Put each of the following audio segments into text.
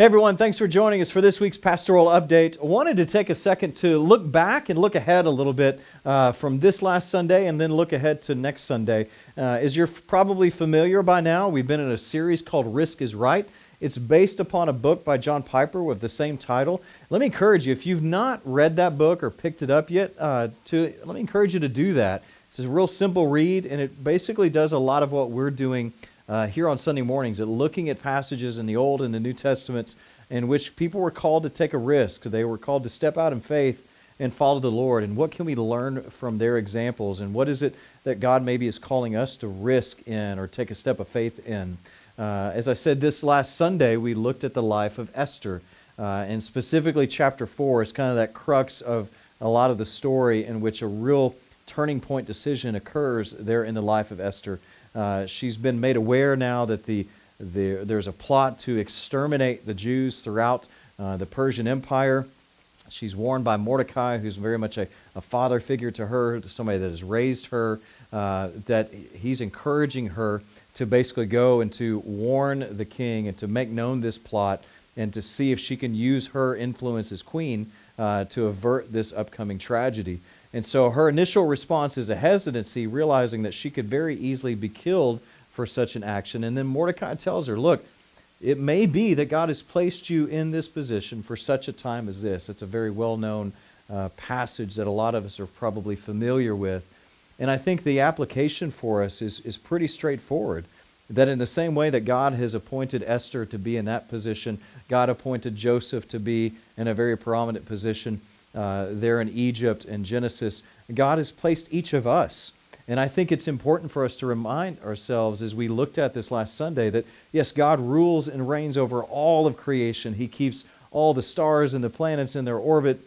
Hey everyone, thanks for joining us for this week's pastoral update. I wanted to take a second to look back and look ahead a little bit from this last Sunday and then look ahead to next Sunday. As you're probably familiar by now, we've been in a series called Risk is Right. It's based upon a book by John Piper with the same title. Let me encourage you, if you've not read that book or picked it up yet, let me encourage you to do that. It's a real simple read, and it basically does a lot of what we're doing here on Sunday mornings, at looking at passages in the Old and the New Testaments in which people were called to take a risk. They were called to step out in faith and follow the Lord. And what can we learn from their examples? And what is it that God maybe is calling us to risk in or take a step of faith in? As I said, this last Sunday, we looked at the life of Esther. And specifically chapter 4 is kind of that crux of a lot of the story in which a real turning point decision occurs there in the life of Esther. She's been made aware now that there's a plot to exterminate the Jews throughout the Persian Empire. She's warned by Mordecai, who's very much a father figure to her, somebody that has raised her, that he's encouraging her to basically go and to warn the king and to make known this plot and to see if she can use her influence as queen to avert this upcoming tragedy. And so her initial response is a hesitancy, realizing that she could very easily be killed for such an action. And then Mordecai tells her, look, it may be that God has placed you in this position for such a time as this. It's a very well-known passage that a lot of us are probably familiar with. And I think the application for us is pretty straightforward. That in the same way that God has appointed Esther to be in that position, God appointed Joseph to be in a very prominent position there in Egypt and Genesis. God has placed each of us. And I think it's important for us to remind ourselves as we looked at this last Sunday that, yes, God rules and reigns over all of creation. He keeps all the stars and the planets in their orbit.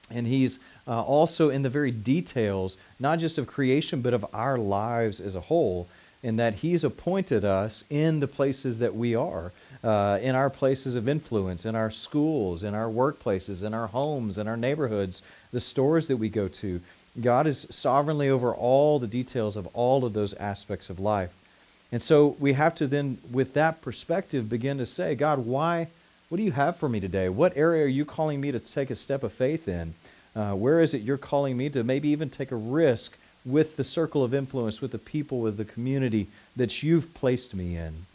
And He's also in the very details, not just of creation, but of our lives as a whole. And that He's appointed us in the places that we are, in our places of influence, in our schools, in our workplaces, in our homes, in our neighborhoods, the stores that we go to. God is sovereignly over all the details of all of those aspects of life. And so we have to then, with that perspective, begin to say, God, what do you have for me today? What area are you calling me to take a step of faith in? Where is it you're calling me to maybe even take a risk with the circle of influence, with the people, with the community that you've placed me in?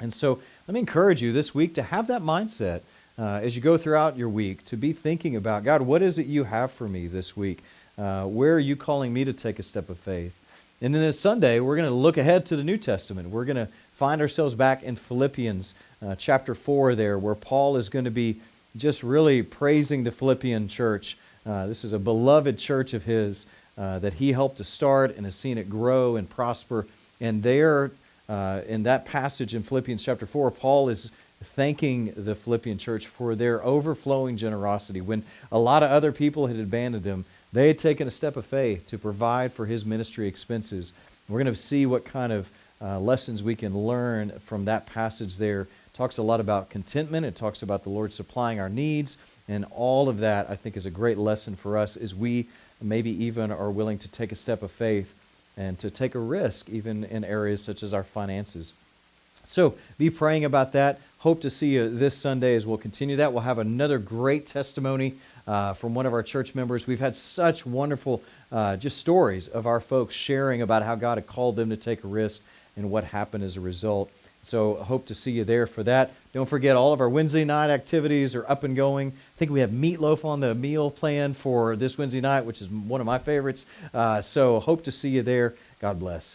And so let me encourage you this week to have that mindset as you go throughout your week, to be thinking about, God, what is it you have for me this week? Where are you calling me to take a step of faith? And then this Sunday, we're going to look ahead to the New Testament. We're going to find ourselves back in Philippians chapter 4 there, where Paul is going to be just really praising the Philippian church. This is a beloved church of his that he helped to start and has seen it grow and prosper. And there, in that passage in Philippians chapter 4, Paul is thanking the Philippian church for their overflowing generosity. When a lot of other people had abandoned him, they had taken a step of faith to provide for his ministry expenses. We're going to see what kind of lessons we can learn from that passage there. It talks a lot about contentment. It talks about the Lord supplying our needs. And all of that, I think, is a great lesson for us as we maybe even are willing to take a step of faith and to take a risk even in areas such as our finances. So be praying about that. Hope to see you this Sunday as we'll continue that. We'll have another great testimony from one of our church members. We've had such wonderful just stories of our folks sharing about how God had called them to take a risk and what happened as a result. So hope to see you there for that. Don't forget, all of our Wednesday night activities are up and going. I think we have meatloaf on the meal plan for this Wednesday night, which is one of my favorites. So hope to see you there. God bless.